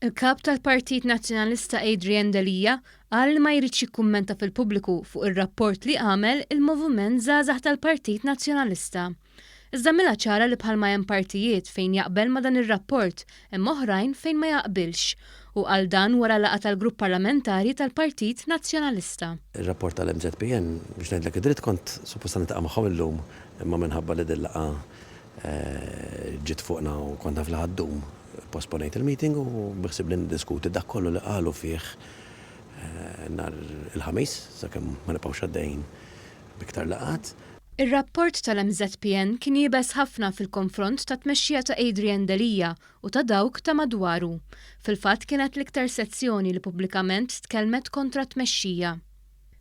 Il-kap tal-Partit Nazzjonalista Adrian Delija qal li ma jridx jikkummenta fil-pubbliku fuq ir-rapport li għamel il-Moviment Żgħażagħ tal-Partit Nazzjonalista. Iżda mela ċara li bħalma hemm partijiet fejn jaqbel ma dan ir-rapport hemm oħrajn fejn ma jaqbilx u qal dan wara laqgħa tal-Grupp Parlamentari tal-Partit Nazzjonalista. Ir-rapport tal-MZPN biex ngħidlek id-dritt kont suppost niltaqa' magħhom illum imma minħabba li din laqgħa ġiet fuqna u kont naf li ħaddum postponejt il-meeting u biħsib li ndiskuti dak kollu li qalu fih nhar il-ħamis sakemm ma nibqgħux għaddejjin biktar laqgħat. Ir-rapport tal-MZPN kien jibes ħafna fil-konfront ta' tmexxija ta' Adrian Delija u ta' dawk ta' madwaru. Fil-fatt kienet l-iktar sezzjoni li pubblikament tkellmet kontra tmexxija.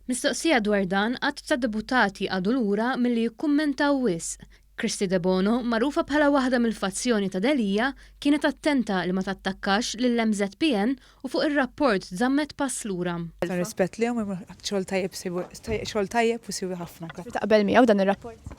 Mistoqsija dwar dan qatt ta' deputati għadu lura milli jikkummentaw wisq. Kristi De Bono, magħrufa bħala waħda mill-fazzjoni ta' Delija, kienet attenta li ma tattakkax lill-MZPN u fuq ir-rapport żammet pass lura. Rispett lihom xogħol tajjeb u siwi ħafna. Taqbel miegħu dan ir-rapport?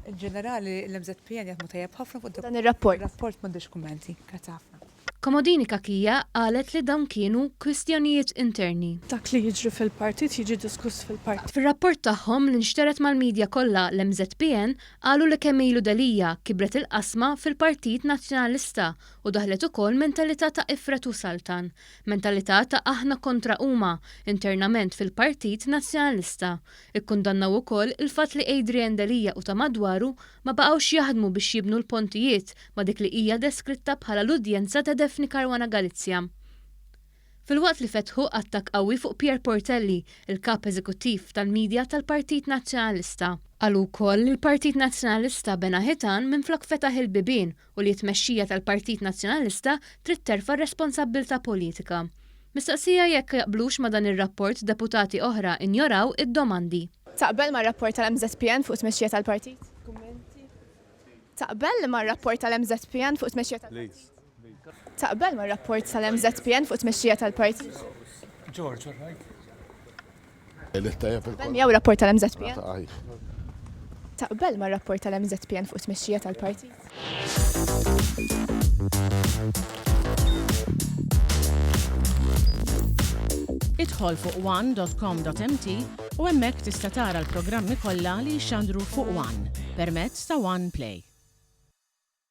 In-ġenerali l-MZPN jaħdmu tajjeb ħafna fuq Dan ir-rapport. rapport m'għandux kummenti. Grazzi ħafna. Komodini Kakija qalet li dawn kienu kwistjonijiet interni. Dak li jiġri fil-partit jiġi diskuss fil-partit. Fir-rapport tagħhom li nxteret mal-medja kollha l-MZPN qalu li kemm ilu Delija kibret il-qasma fil-Partit Nazzjonalista u daħlet ukoll mentalità ta' ifret u saltan, mentalità ta' aħna kontra huma internament fil-Partit Nazzjonalista. Ikkundannaw ukoll il-fatt li Adrian Delija u ta' madwaru ma baqgħux jaħdmu biex jibnu l-pontijiet ma' dik li hija deskritta bħala l-udjenza ta' Defni Caruana Galizja. Fil-waqt li fetħu attak qawwi fuq Pier Portelli, il-kap eżekuttiv tal-medja tal-Partit Nazzjonalista. Qalu wkoll li l-Partit Nazzjonalista bena ħitan minflok fetaħ il-bibien u li t-tmexxija tal-Partit Nazzjonalista trid terfa' responsabbilta politika. Mistaqsija jekk jaqblux ma' dan ir-rapport deputati oħra injoraw id-domandi. Taqbel ma' rapport tal-MZPN fuq tmexxija tal-partit? Taqbel ma' rapport tal-MZPN fuq tmexxija tal-partit? Taqbel ma' rapport tal-MZPN fuq tmexxija tal-partit? George, all right. Taqbel miegħu rapport tal-MZPN? Taqbel ma' rapport tal-MZPN fuq tmexxija tal-partit? Idħol fuq one.com.mt u hemmhekk tista' tara l-programmi kollha li jxandru fuq One permezz ta' One Play.